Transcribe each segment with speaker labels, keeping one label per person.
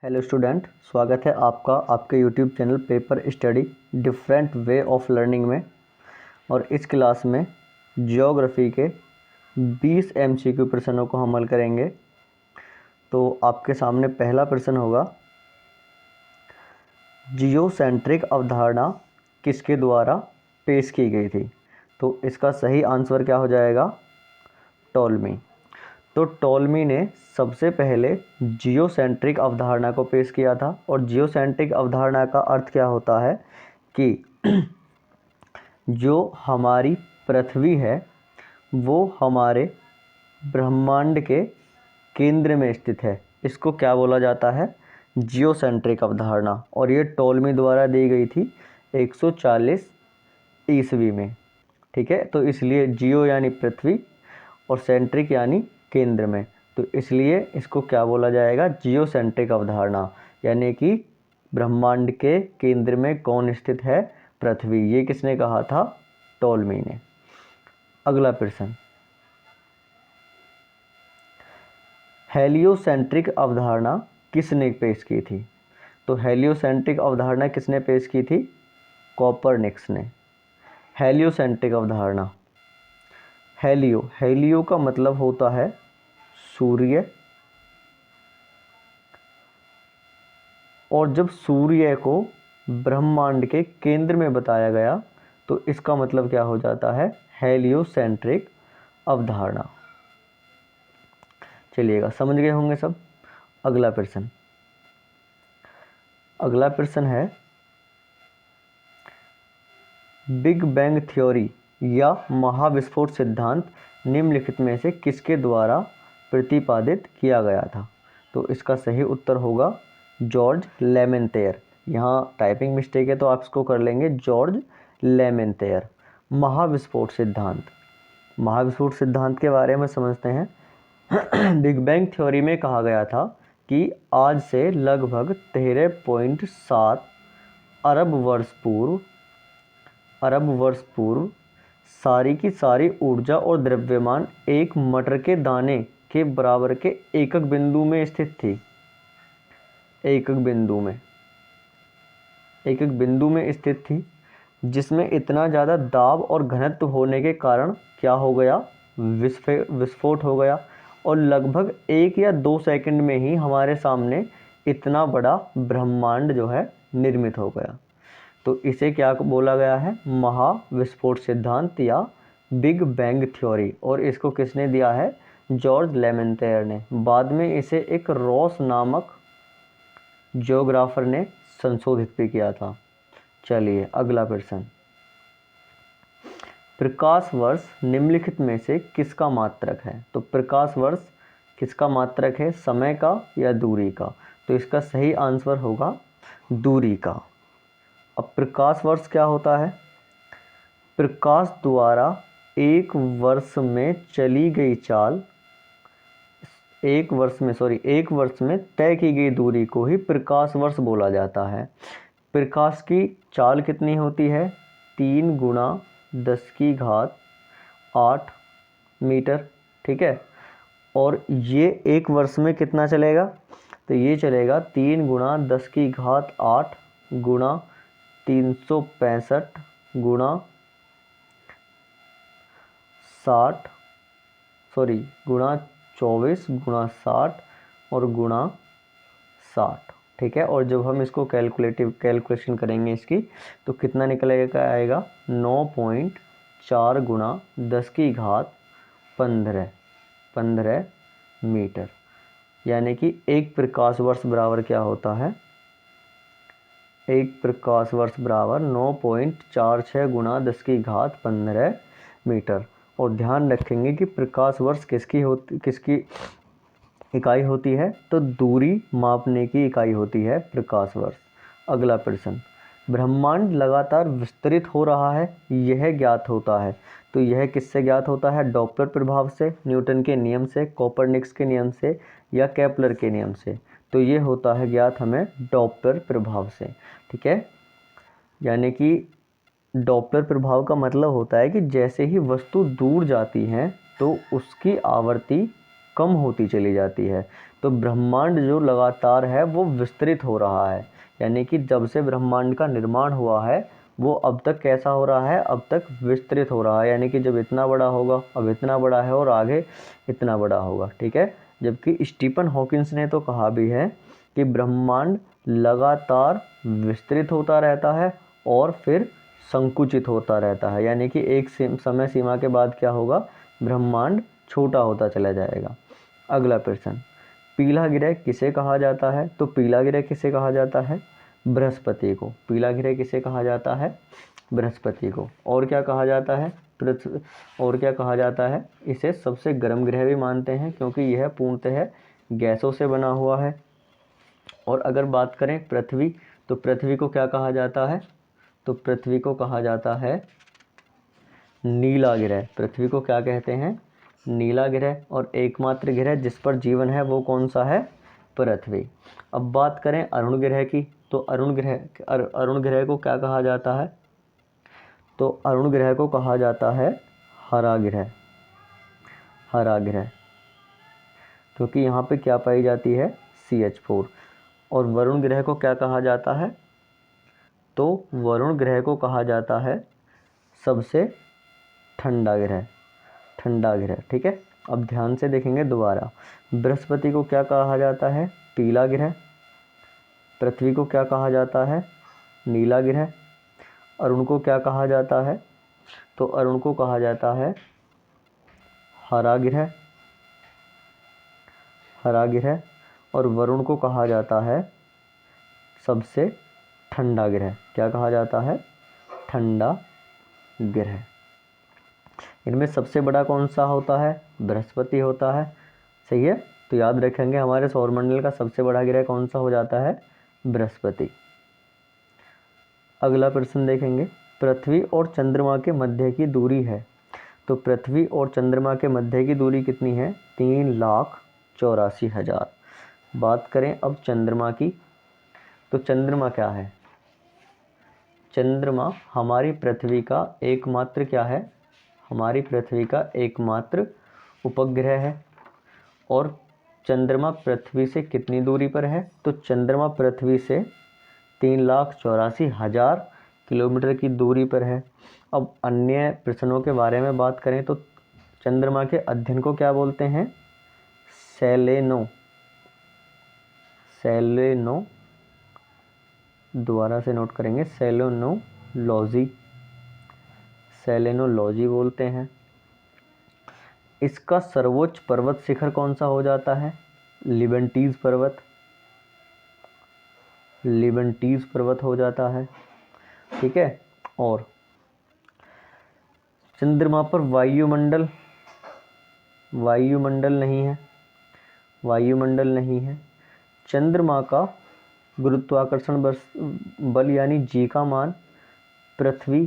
Speaker 1: Hello student, स्वागत है आपका आपके YouTube channel paper study different way of learning में। और इस क्लास में जियोग्राफी के 20 MCQ प्रश्नों को हम हल करेंगे। तो आपके सामने पहला प्रश्न होगा, जियोसेंट्रिक अवधारणा किसके द्वारा पेश की गई थी? तो इसका सही आंसर क्या हो जाएगा? टॉलमी। तो टॉलमी ने सबसे पहले जियोसेंट्रिक अवधारणा को पेश किया था। और जियोसेंट्रिक अवधारणा का अर्थ क्या होता है कि जो हमारी पृथ्वी है वो हमारे ब्रह्मांड के केंद्र में स्थित है। इसको क्या बोला जाता है? जियोसेंट्रिक अवधारणा। और ये टॉलमी द्वारा दी गई थी 140 ईस्वी में। ठीक है, तो इसलिए जियो यानी पृथ्वी और सेंट्रिक यानी केंद्र में, तो इसलिए इसको क्या बोला जाएगा? जियोसेंट्रिक अवधारणा। यानी कि ब्रह्मांड के केंद्र में कौन स्थित है? पृथ्वी। ये किसने कहा था? टॉलमी ने। अगला प्रश्न, हेलियोसेंट्रिक अवधारणा किसने पेश की थी? तो हेलियोसेंट्रिक अवधारणा किसने पेश की थी? कोपरनिकस ने। हेलियोसेंट्रिक अवधारणा, हेलियो का मतलब होता है सूर्य। और जब सूर्य को ब्रह्मांड के केंद्र में बताया गया तो इसका मतलब क्या हो जाता है? हेलियोसेंट्रिक अवधारणा। चलिएगा, समझ गए होंगे सब। अगला प्रश्न है, बिग बैंग थ्योरी या महाविस्फोट सिद्धांत निम्नलिखित में से किसके द्वारा प्रतिपादित किया गया था? तो इसका सही उत्तर होगा जॉर्ज लेमेंतेयर। यहाँ टाइपिंग मिस्टेक है तो आप इसको कर लेंगे जॉर्ज लेमेंतेयर। महाविस्फोट सिद्धांत के बारे में समझते हैं। बिग बैंग थ्योरी में कहा गया था कि आज से लगभग 13.7 अरब वर्ष पूर्व सारी की सारी ऊर्जा और द्रव्यमान एक मटर के दाने के बराबर के एकक बिंदु में स्थित थी। एकक बिंदु में स्थित थी, जिसमें इतना ज़्यादा दाब और घनत्व होने के कारण क्या हो गया? विस्फोट हो गया। और लगभग 1 या 2 सेकंड में ही हमारे सामने इतना बड़ा ब्रह्मांड जो है निर्मित हो गया। तो इसे क्या बोला गया है? महाविस्फोट सिद्धांत या बिग बैंग थ्योरी। और इसको किसने दिया है? जॉर्ज लेमेंतेयर ने। बाद में इसे एक रॉस नामक जियोग्राफर ने संशोधित भी किया था। चलिए अगला प्रश्न, प्रकाश वर्ष निम्नलिखित में से किसका मात्रक है? तो प्रकाश वर्ष किसका मात्रक है? समय का या दूरी का? तो इसका सही आंसर होगा दूरी का। अब प्रकाश वर्ष क्या होता है? प्रकाश द्वारा एक वर्ष में चली गई चाल, एक वर्ष में तय की गई दूरी को ही प्रकाश वर्ष बोला जाता है। प्रकाश की चाल कितनी होती है? 3 गुणा 10 की घात 8 मीटर। ठीक है, और ये एक वर्ष में कितना चलेगा? तो ये चलेगा 3 गुणा 10 की घात 8 गुणा 365 गुणा 24 गुणा 60 और गुणा 60। ठीक है, और जब हम इसको कैलकुलेशन करेंगे इसकी, तो कितना निकलेगा? आएगा 9.4 गुणा 10 की घात 15 मीटर। यानी कि एक प्रकाश वर्ष बराबर क्या होता है? एक प्रकाश वर्ष बराबर 9.46 गुणा 10 की घात 15 मीटर। और ध्यान रखेंगे कि प्रकाश वर्ष किसकी इकाई होती है? तो दूरी मापने की इकाई होती है प्रकाश वर्ष। अगला प्रश्न, ब्रह्मांड लगातार विस्तृत हो रहा है, यह ज्ञात होता है। तो यह किससे ज्ञात होता है? डॉपलर प्रभाव से, न्यूटन के नियम से, कोपरनिकस के नियम से या केपलर के नियम से? तो ये होता है ज्ञात हमें डॉपलर प्रभाव से। ठीक है, यानी कि डॉपलर प्रभाव का मतलब होता है कि जैसे ही वस्तु दूर जाती है तो उसकी आवृत्ति कम होती चली जाती है। तो ब्रह्मांड जो लगातार है वो विस्तृत हो रहा है, यानी कि जब से ब्रह्मांड का निर्माण हुआ है वो अब तक कैसा हो रहा है, अब तक विस्तृत हो रहा है, यानी कि जब इतना बड़ा होगा अब इतना बड़ा है और आगे इतना बड़ा होगा। ठीक है, जबकि स्टीफन हॉकिंस ने तो कहा भी है कि ब्रह्मांड लगातार विस्तृत होता रहता है और फिर संकुचित होता रहता है, यानी कि एक समय सीमा के बाद क्या होगा, ब्रह्मांड छोटा होता चला जाएगा। अगला प्रश्न, पीला ग्रह किसे कहा जाता है? तो पीला ग्रह किसे कहा जाता है? बृहस्पति को। पीला ग्रह किसे कहा जाता है? बृहस्पति को। और क्या कहा जाता है? पृथ्वी। और क्या कहा जाता है? इसे सबसे गर्म ग्रह भी मानते हैं क्योंकि यह पूर्णतः गैसों से बना हुआ है। और अगर बात करें पृथ्वी, तो पृथ्वी को क्या कहा जाता है? तो पृथ्वी को कहा जाता है नीला ग्रह। पृथ्वी को क्या कहते हैं? नीला ग्रह। और एकमात्र ग्रह जिस पर जीवन है वो कौन सा है? पृथ्वी। अब बात करें अरुण ग्रह की, तो अरुण ग्रह को क्या कहा जाता है? तो अरुण ग्रह को कहा जाता है हरा ग्रह। हरा ग्रह, क्योंकि यहाँ पे क्या पाई जाती है? CH4। और वरुण ग्रह को क्या कहा जाता है? तो वरुण ग्रह को कहा जाता है सबसे ठंडा ग्रह। ठंडा ग्रह। ठीक है, अब ध्यान से देखेंगे दोबारा। बृहस्पति को क्या कहा जाता है? पीला ग्रह। पृथ्वी को क्या कहा जाता है? नीला ग्रह। अरुण को क्या कहा जाता है? तो अरुण को कहा जाता है हरा ग्रह। हरा ग्रह। और वरुण को कहा जाता है सबसे ठंडा ग्रह। क्या कहा जाता है? ठंडा ग्रह। इनमें सबसे बड़ा कौन सा होता है? बृहस्पति होता है। सही है, तो याद रखेंगे हमारे सौरमंडल का सबसे बड़ा ग्रह कौन सा हो जाता है? बृहस्पति। अगला प्रश्न देखेंगे, पृथ्वी और चंद्रमा के मध्य की दूरी है। तो पृथ्वी और चंद्रमा के मध्य की दूरी कितनी है? 3,84,000। बात करें अब चंद्रमा की, तो चंद्रमा क्या है? चंद्रमा हमारी पृथ्वी का एकमात्र क्या है? हमारी पृथ्वी का एकमात्र उपग्रह है। और चंद्रमा पृथ्वी से कितनी दूरी पर है? तो चंद्रमा पृथ्वी से 3,84,000 किलोमीटर की दूरी पर है। अब अन्य प्रश्नों के बारे में बात करें तो चंद्रमा के अध्ययन को क्या बोलते हैं? सेलेनो। सेलेनो, दोबारा से नोट करेंगे, सेलेनोलॉजी। सेलेनोलॉजी बोलते हैं। इसका सर्वोच्च पर्वत शिखर कौन सा हो जाता है? लिबंटीज पर्वत। लिबंटीज पर्वत हो जाता है। ठीक है, और चंद्रमा पर वायुमंडल नहीं है। वायुमंडल नहीं है। चंद्रमा का गुरुत्वाकर्षण बल यानी जी का मान पृथ्वी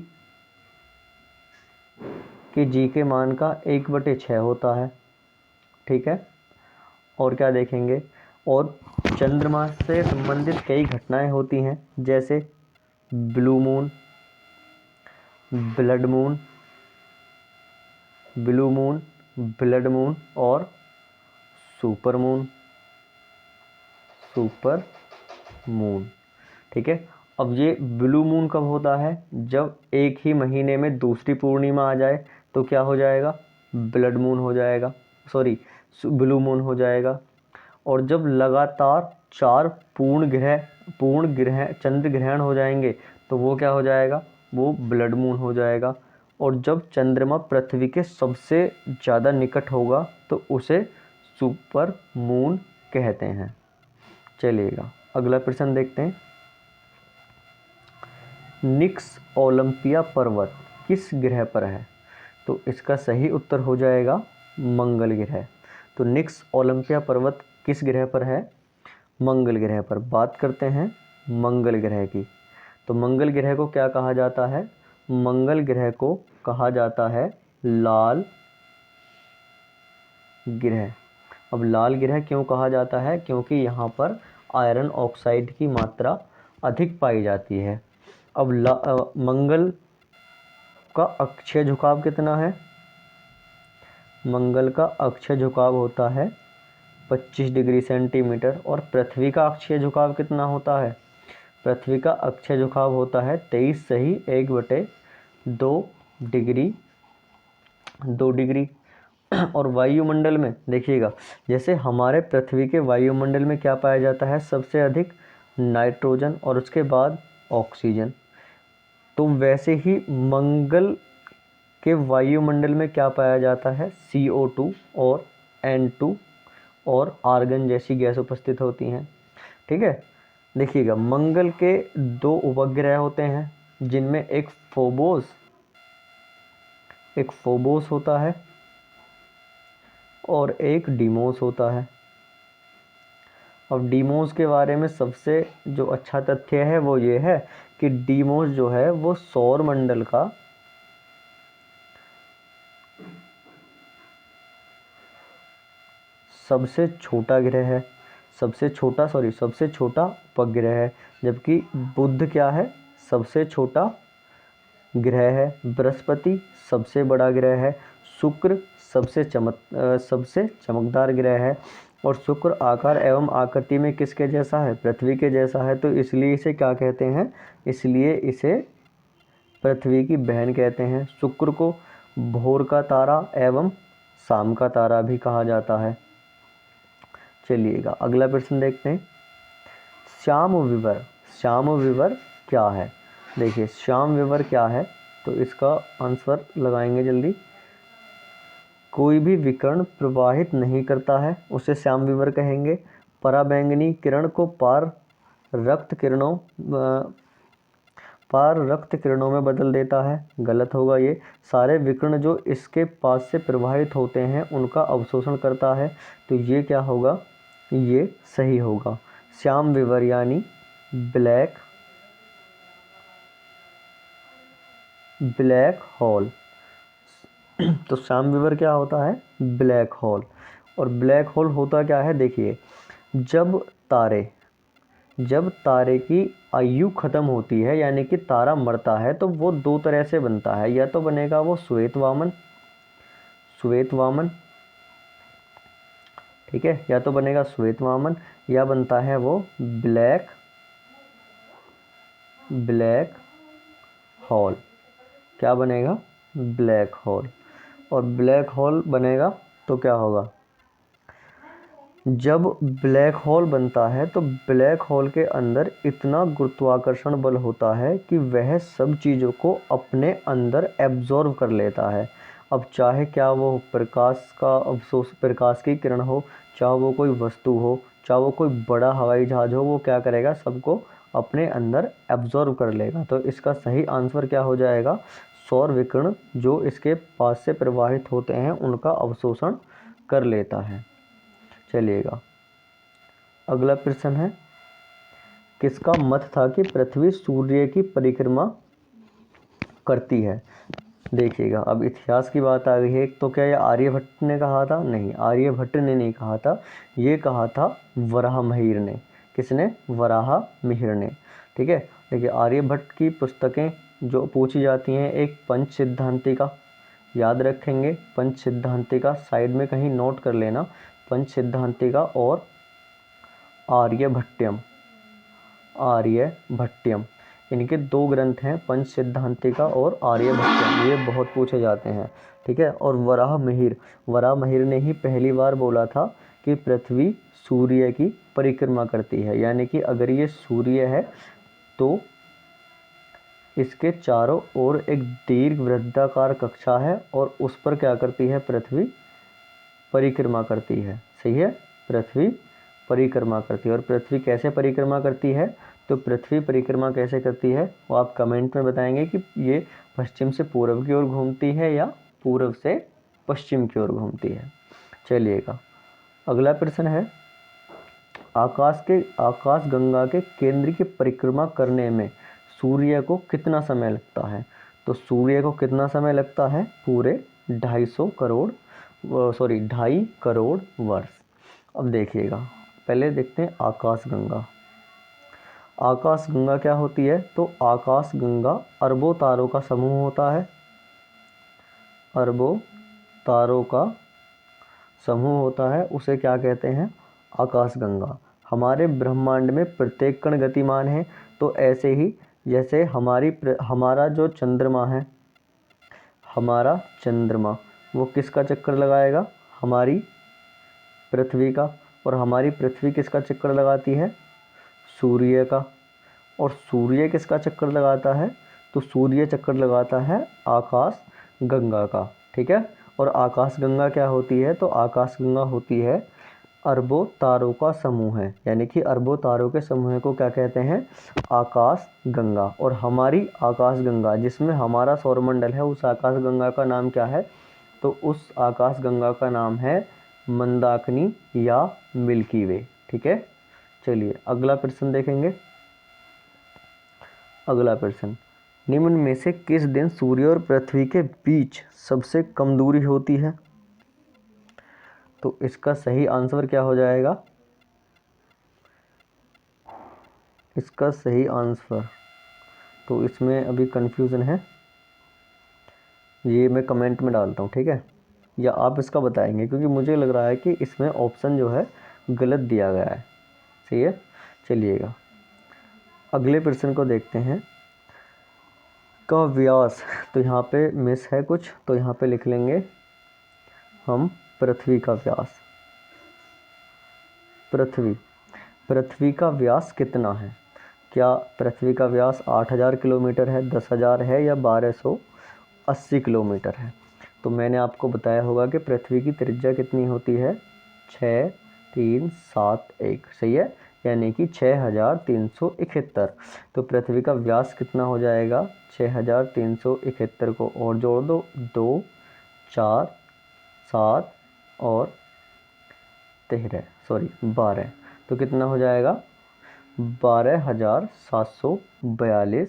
Speaker 1: के जी के मान का 1/6 होता है। ठीक है, और क्या देखेंगे? और चंद्रमा से संबंधित कई घटनाएं होती हैं, जैसे blue moon, blood moon, blue moon, blood moon और सुपर मून। Super moon. ठीक है, अब ये ब्लू मून कब होता है? जब एक ही महीने में दूसरी पूर्णिमा आ जाए तो क्या हो जाएगा? ब्लड मून हो जाएगा, सॉरी ब्लू मून हो जाएगा। और जब लगातार 4 पूर्ण ग्रह चंद्र ग्रहण हो जाएंगे तो वो क्या हो जाएगा? वो ब्लड मून हो जाएगा। और जब चंद्रमा पृथ्वी के सबसे ज़्यादा निकट होगा तो उसे सुपर मून कहते हैं। चलिएगा अगला प्रश्न देखते हैं, निक्स ओलंपिया पर्वत किस ग्रह पर है? तो इसका सही उत्तर हो जाएगा मंगल ग्रह। तो निक्स ओलंपिया पर्वत किस ग्रह पर है? मंगल ग्रह पर। बात करते हैं मंगल ग्रह की, तो मंगल ग्रह को क्या कहा जाता है? मंगल ग्रह को कहा जाता है लाल ग्रह। अब लाल ग्रह क्यों कहा जाता है? क्योंकि यहाँ पर आयरन ऑक्साइड की मात्रा अधिक पाई जाती है। अब मंगल का अक्षीय झुकाव कितना है? मंगल का अक्षीय झुकाव होता है 25 डिग्री सेंटीमीटर और पृथ्वी का अक्षीय झुकाव कितना होता है? पृथ्वी का अक्षीय झुकाव होता है 23 सही 1/2 डिग्री 2 डिग्री। और वायुमंडल में देखिएगा, जैसे हमारे पृथ्वी के वायुमंडल में क्या पाया जाता है? सबसे अधिक नाइट्रोजन और उसके बाद ऑक्सीजन। तो वैसे ही मंगल के वायुमंडल में क्या पाया जाता है? CO2 और N2 और आर्गन जैसी गैस उपस्थित होती हैं। ठीक है, देखिएगा मंगल के 2 उपग्रह होते हैं जिनमें एक फोबोस होता है और एक डीमोस होता है। अब डीमोस के बारे में सबसे जो अच्छा तथ्य है वो ये है कि डीमोस जो है वो सौर मंडल का सबसे छोटा ग्रह है, सबसे छोटा उपग्रह है। जबकि बुध क्या है? सबसे छोटा ग्रह है। बृहस्पति सबसे बड़ा ग्रह है। शुक्र सबसे चमकदार ग्रह है। और शुक्र आकार एवं आकृति में किसके जैसा है? पृथ्वी के जैसा है। तो इसलिए इसे क्या कहते हैं? इसलिए इसे पृथ्वी की बहन कहते हैं। शुक्र को भोर का तारा एवं शाम का तारा भी कहा जाता है। चलिएगा अगला प्रश्न देखते हैं। श्याम विवर क्या है? देखिए श्याम विवर क्या है, तो इसका आंसर लगाएंगे जल्दी। कोई भी विकिरण प्रवाहित नहीं करता है उसे श्याम विवर कहेंगे। पराबैंगनी किरण को पार रक्त किरणों में बदल देता है, गलत होगा ये। सारे विकिरण जो इसके पास से प्रवाहित होते हैं उनका अवशोषण करता है, तो ये क्या होगा? ये सही होगा। श्याम विवर यानी ब्लैक होल। तो श्याम विवर क्या होता है? Black hole. और ब्लैक होल होता क्या है? देखिए जब तारे की आयु खत्म होती है यानी कि तारा मरता है तो वो 2 तरह से बनता है। या तो बनेगा वो श्वेत वामन, ठीक है, या तो बनेगा श्वेत वामन या बनता है वो ब्लैक होल। क्या बनेगा? Black hole. और ब्लैक होल बनेगा तो क्या होगा? जब ब्लैक होल बनता है तो ब्लैक होल के अंदर इतना गुरुत्वाकर्षण बल होता है कि वह सब चीज़ों को अपने अंदर एब्जॉर्व कर लेता है। अब चाहे क्या वो प्रकाश की किरण हो, चाहे वो कोई वस्तु हो, चाहे वो कोई बड़ा हवाई जहाज हो, वो क्या करेगा? सबको अपने अंदर एब्जॉर्व कर लेगा। तो इसका सही आंसर क्या हो जाएगा? सौर विकिरण जो इसके पास से प्रवाहित होते हैं उनका अवशोषण कर लेता है। चलिएगा अगला प्रश्न है, किसका मत था कि पृथ्वी सूर्य की परिक्रमा करती है? देखिएगा अब इतिहास की बात आ गई है। तो क्या ये आर्यभट्ट ने कहा था? नहीं, आर्यभट्ट ने नहीं कहा था, ये कहा था वराहमिहिर ने। किसने? वराहमिहिर ने। ठीक है, देखिए आर्यभट्ट की पुस्तकें जो पूछी जाती हैं, एक पंच सिद्धांति का याद रखेंगे, पंच सिद्धांति का साइड में कहीं नोट कर लेना, पंच सिद्धांति का और आर्यभट्टयम। इनके 2 ग्रंथ हैं, पंच सिद्धांति का और आर्यभट्टयम, ये बहुत पूछे जाते हैं। ठीक है, और वराहमिहिर ने ही पहली बार बोला था कि पृथ्वी सूर्य की परिक्रमा करती है, यानी कि अगर ये सूर्य है तो इसके चारों ओर एक दीर्घ वृत्ताकार कक्षा है और उस पर क्या करती है? पृथ्वी परिक्रमा करती है। सही है, पृथ्वी परिक्रमा करती है। और पृथ्वी कैसे परिक्रमा करती है? तो पृथ्वी परिक्रमा कैसे करती है वो आप कमेंट में बताएंगे कि ये पश्चिम से पूर्व की ओर घूमती है या पूर्व से पश्चिम की ओर घूमती है। चलिएगा अगला प्रश्न है, आकाशगंगा के केंद्र की परिक्रमा करने में सूर्य को कितना समय लगता है? तो सूर्य को कितना समय लगता है? पूरे 2.5 करोड़ वर्ष। अब देखिएगा, पहले देखते हैं आकाशगंगा क्या होती है? तो आकाशगंगा अरबों तारों का समूह होता है, अरबों तारों का समूह होता है उसे क्या कहते हैं, आकाशगंगा। हमारे ब्रह्मांड में प्रत्येक कण गतिमान है, तो ऐसे ही जैसे हमारा जो चंद्रमा है, हमारा चंद्रमा वो किसका चक्कर लगाएगा, हमारी पृथ्वी का। और हमारी पृथ्वी किसका चक्कर लगाती है, सूर्य का। और सूर्य किसका चक्कर लगाता है, तो सूर्य चक्कर लगाता है आकाश गंगा का। ठीक है। और आकाश गंगा क्या होती है, तो आकाश गंगा होती है अरबों तारों का समूह है, यानी कि अरबों तारों के समूह को क्या कहते हैं, आकाश गंगा। और हमारी आकाश गंगा जिसमें हमारा सौरमंडल है, उस आकाश गंगा का नाम क्या है, तो उस आकाश गंगा का नाम है मंदाकिनी या मिल्की वे। ठीक है। चलिए अगला प्रश्न देखेंगे। अगला प्रश्न, निम्न में से किस दिन सूर्य और पृथ्वी के बीच सबसे कम दूरी होती है। तो इसका सही आंसर क्या हो जाएगा, इसका सही आंसर, तो इसमें अभी कंफ्यूजन है, ये मैं कमेंट में डालता हूँ। ठीक है, या आप इसका बताएंगे, क्योंकि मुझे लग रहा है कि इसमें ऑप्शन जो है गलत दिया गया है। सही है। चलिएगा अगले प्रश्न को देखते हैं। का व्यास, तो यहाँ पे मिस है कुछ, तो यहाँ पे लिख लेंगे हम पृथ्वी का व्यास। पृथ्वी का व्यास कितना है, क्या पृथ्वी का व्यास 8000 किलोमीटर है, 10,000 है, या 1280 किलोमीटर है। तो मैंने आपको बताया होगा कि पृथ्वी की त्रिज्या कितनी होती है, 6371। सही है, यानी कि 6371। तो पृथ्वी का व्यास कितना हो जाएगा, 6371 को और जोड़ दो, 2 4 7 और 12, तो कितना हो जाएगा, 12,742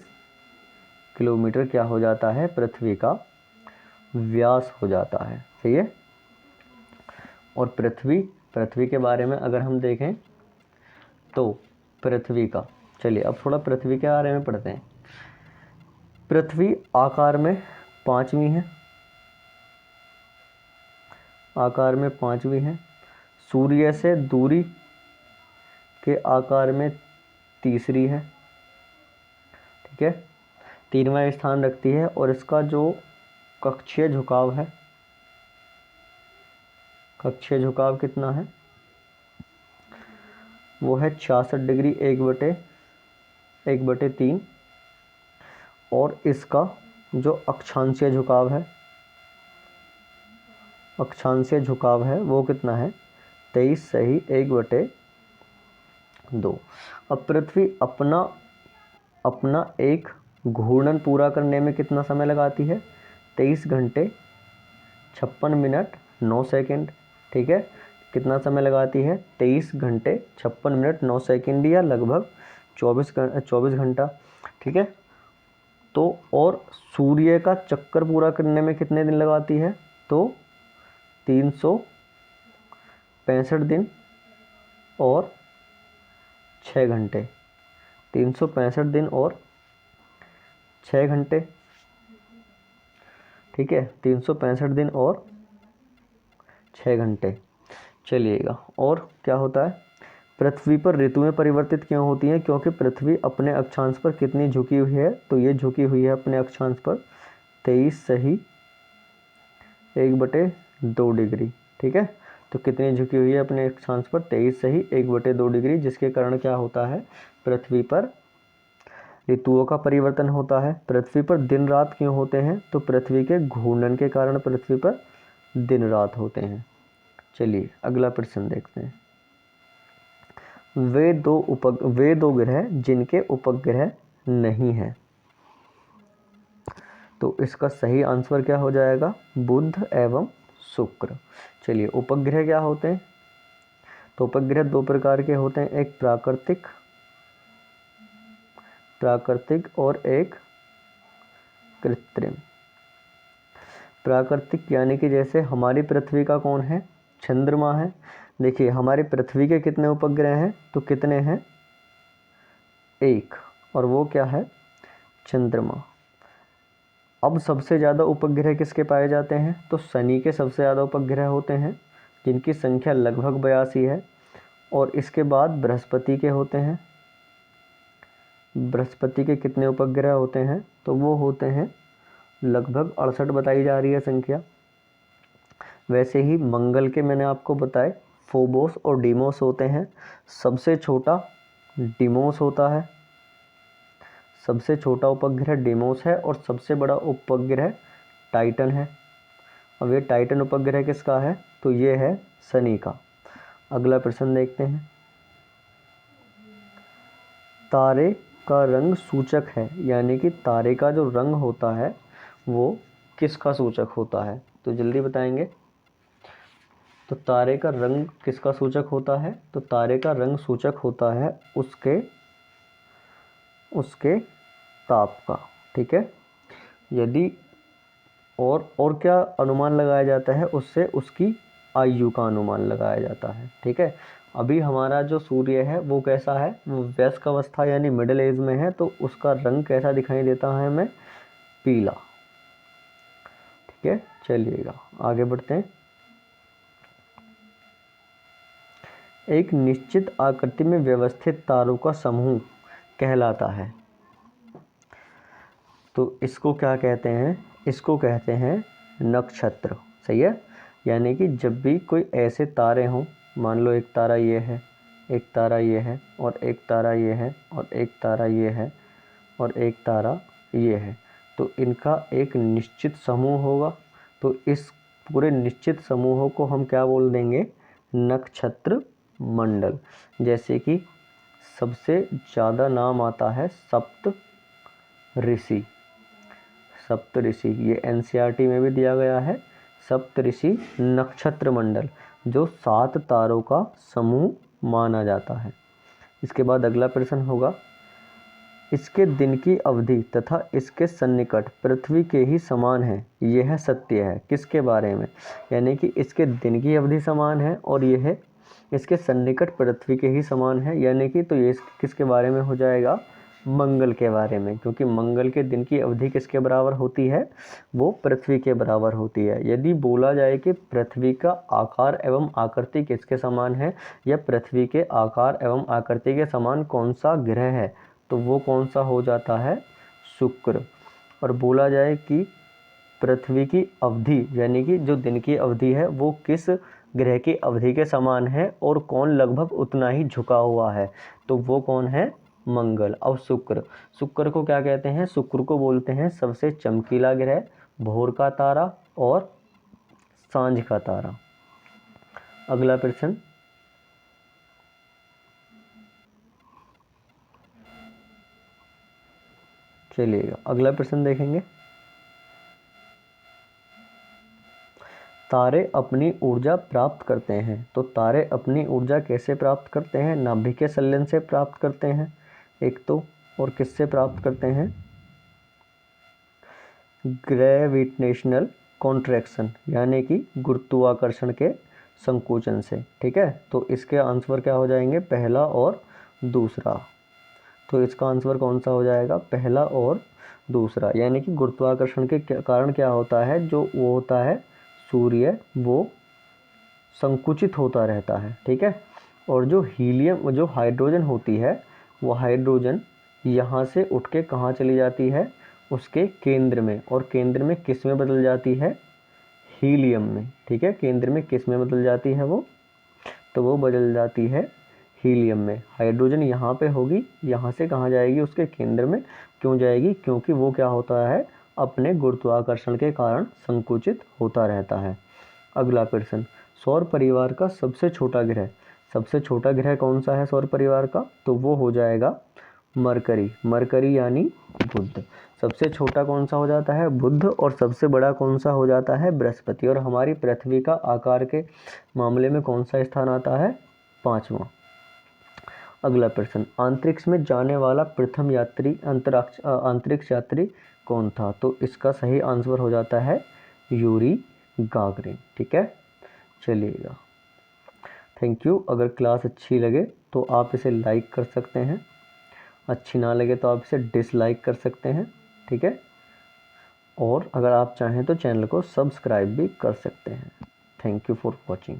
Speaker 1: किलोमीटर क्या हो जाता है, पृथ्वी का व्यास हो जाता है। सही है। और पृथ्वी के बारे में अगर हम देखें तो पृथ्वी का, चलिए अब थोड़ा पृथ्वी के बारे में पढ़ते हैं। पृथ्वी आकार में पांचवी है, आकार में पांचवी है, सूर्य से दूरी के आकार में तीसरी है। ठीक है, 3वां स्थान रखती है। और इसका जो कक्षीय झुकाव है, कक्षीय झुकाव कितना है, वो है 66 डिग्री 1/3। और इसका जो अक्षांशीय झुकाव है वो कितना है, 23 सही 1/2। अब पृथ्वी अपना एक घूर्णन पूरा करने में कितना समय लगाती है, 23 घंटे 56 मिनट 9 सेकंड। ठीक है, कितना समय लगाती है, 23 घंटे 56 मिनट 9 सेकंड, या लगभग 24 घंटा। ठीक है। तो और सूर्य का चक्कर पूरा करने में कितने दिन लगाती है, तो 365 दिन और 6 घंटे। 365 दिन और 6 घंटे। ठीक है, 365 दिन और 6 घंटे। चलिएगा, और क्या होता है, पृथ्वी पर ऋतुएं परिवर्तित क्यों होती हैं, क्योंकि पृथ्वी अपने अक्षांश पर कितनी झुकी हुई है, तो ये झुकी हुई है अपने अक्षांश पर 23 सही 1/2 डिग्री। ठीक है, तो कितनी झुकी हुई है अपने अक्षांश पर, 23 सही 1/2 डिग्री, जिसके कारण क्या होता है, पृथ्वी पर ऋतुओं का परिवर्तन होता है। पृथ्वी पर दिन रात क्यों होते हैं, तो पृथ्वी के घूर्णन के कारण पृथ्वी पर दिन रात होते हैं। चलिए अगला प्रश्न देखते हैं। वे दो ग्रह जिनके उपग्रह नहीं है। तो इसका सही आंसर क्या हो जाएगा, बुध एवं शुक्र। चलिए उपग्रह क्या होते हैं, तो उपग्रह 2 प्रकार के होते हैं, एक प्राकृतिक और एक कृत्रिम। प्राकृतिक यानी कि जैसे हमारी पृथ्वी का कौन है, चंद्रमा है। देखिए हमारी पृथ्वी के कितने उपग्रह हैं, तो कितने हैं, 1, और वो क्या है, चंद्रमा। अब सबसे ज़्यादा उपग्रह किसके पाए जाते हैं, तो शनि के सबसे ज़्यादा उपग्रह होते हैं, जिनकी संख्या लगभग 82 है, और इसके बाद बृहस्पति के होते हैं। बृहस्पति के कितने उपग्रह होते हैं? तो वो होते हैं लगभग 68 बताई जा रही है संख्या। वैसे ही मंगल के मैंने आपको बताए फोबोस और डीमोस होते हैं। सबसे छोटा डीमोस होता है, सबसे छोटा उपग्रह डीमोस है, और सबसे बड़ा उपग्रह टाइटन है। अब ये टाइटन उपग्रह किसका है? तो ये है शनि का। अगला प्रश्न देखते हैं। तारे का रंग सूचक है, यानी कि तारे का जो रंग होता है वो किसका सूचक होता है? तो जल्दी बताएंगे। तो तारे का रंग किसका सूचक होता है? तो तारे का रंग सूचक होता है उसके ताप का। ठीक है। यदि और क्या अनुमान लगाया जाता है उससे? उसकी आयु का अनुमान लगाया जाता है। ठीक है। अभी हमारा जो सूर्य है वो कैसा है? वो वयस्क अवस्था यानी मिडिल एज में है, तो उसका रंग कैसा दिखाई देता है हमें? पीला। ठीक है, चलिएगा आगे बढ़ते हैं। एक निश्चित आकृति में व्यवस्थित तारों का समूह कहलाता है, तो इसको क्या कहते हैं? इसको कहते हैं नक्षत्र। सही है। यानी कि जब भी कोई ऐसे तारे हों, मान लो एक तारा ये है, एक तारा ये है, और एक तारा ये है, और एक तारा ये है, और एक तारा ये है, तो इनका एक निश्चित समूह होगा। तो इस पूरे निश्चित समूहों को हम क्या बोल देंगे? नक्षत्र मंडल। जैसे कि सबसे ज़्यादा नाम आता है सप्त ऋषि। सप्त ऋषि ये एनसीईआरटी में भी दिया गया है। सप्त ऋषि नक्षत्र मंडल, जो 7 तारों का समूह माना जाता है। इसके बाद अगला प्रश्न होगा, इसके दिन की अवधि तथा इसके सन्निकट पृथ्वी के ही समान है, यह सत्य है। किसके बारे में? यानी कि इसके दिन की अवधि समान है और यह इसके सन्निकट पृथ्वी के ही समान है, यानी कि तो ये किसके बारे में हो जाएगा? मंगल के बारे में, क्योंकि मंगल के दिन की अवधि किसके बराबर होती है? वो पृथ्वी के बराबर होती है। यदि बोला जाए कि पृथ्वी का आकार एवं आकृति किसके समान है, या पृथ्वी के आकार एवं आकृति के समान कौन सा ग्रह है, तो वो कौन सा हो जाता है? शुक्र। और बोला जाए कि पृथ्वी की अवधि यानी कि जो दिन की अवधि है वो किस ग्रह की अवधि के समान है और कौन लगभग उतना ही झुका हुआ है, तो वो कौन है? मंगल। अब शुक्र को क्या कहते हैं? शुक्र को बोलते हैं सबसे चमकीला ग्रह, भोर का तारा और सांझ का तारा। अगला प्रश्न, चलिएगा अगला प्रश्न देखेंगे। तारे अपनी ऊर्जा प्राप्त करते हैं, तो तारे अपनी ऊर्जा कैसे प्राप्त करते हैं? नाभिक के संलयन से प्राप्त करते हैं एक तो, और किससे प्राप्त करते हैं? ग्रेविटेशनल कॉन्ट्रैक्शन यानी कि गुरुत्वाकर्षण के संकोचन से। ठीक है, तो इसके आंसर क्या हो जाएंगे? पहला और दूसरा। तो इसका आंसर कौन सा हो जाएगा? पहला और दूसरा। यानी कि गुरुत्वाकर्षण के कारण क्या होता है? जो वो होता है सूर्य, वो संकुचित होता रहता है। ठीक है, और जो हीलियम जो हाइड्रोजन होती है, वो हाइड्रोजन यहाँ से उठ के कहाँ चली जाती है? उसके केंद्र में, और केंद्र में किस में बदल जाती है? हीलियम में। ठीक है, केंद्र में किस में बदल जाती है वो? तो वो बदल जाती है हीलियम में। हाइड्रोजन यहाँ पे होगी, यहाँ से कहाँ जाएगी? उसके केंद्र में। क्यों जाएगी? क्योंकि वो क्या होता है? अपने गुरुत्वाकर्षण के कारण संकुचित होता रहता है। अगला प्रश्न, सौर परिवार का सबसे छोटा ग्रह। सबसे छोटा ग्रह कौन सा है सौर परिवार का? तो वो हो जाएगा मरकरी। मरकरी यानी बुध। सबसे छोटा कौन सा हो जाता है? बुध। और सबसे बड़ा कौन सा हो जाता है? बृहस्पति। और हमारी पृथ्वी का आकार के मामले में कौन सा स्थान आता है? 5वां। अगला प्रश्न, अंतरिक्ष में जाने वाला प्रथम यात्री अंतरिक्ष यात्री कौन था? तो इसका सही आंसर हो जाता है यूरी गागरिन। ठीक है, चलिएगा थैंक यू। अगर क्लास अच्छी लगे तो आप इसे लाइक कर सकते हैं, अच्छी ना लगे तो आप इसे डिसलाइक कर सकते हैं। ठीक है, और अगर आप चाहें तो चैनल को सब्सक्राइब भी कर सकते हैं। Thank you for watching.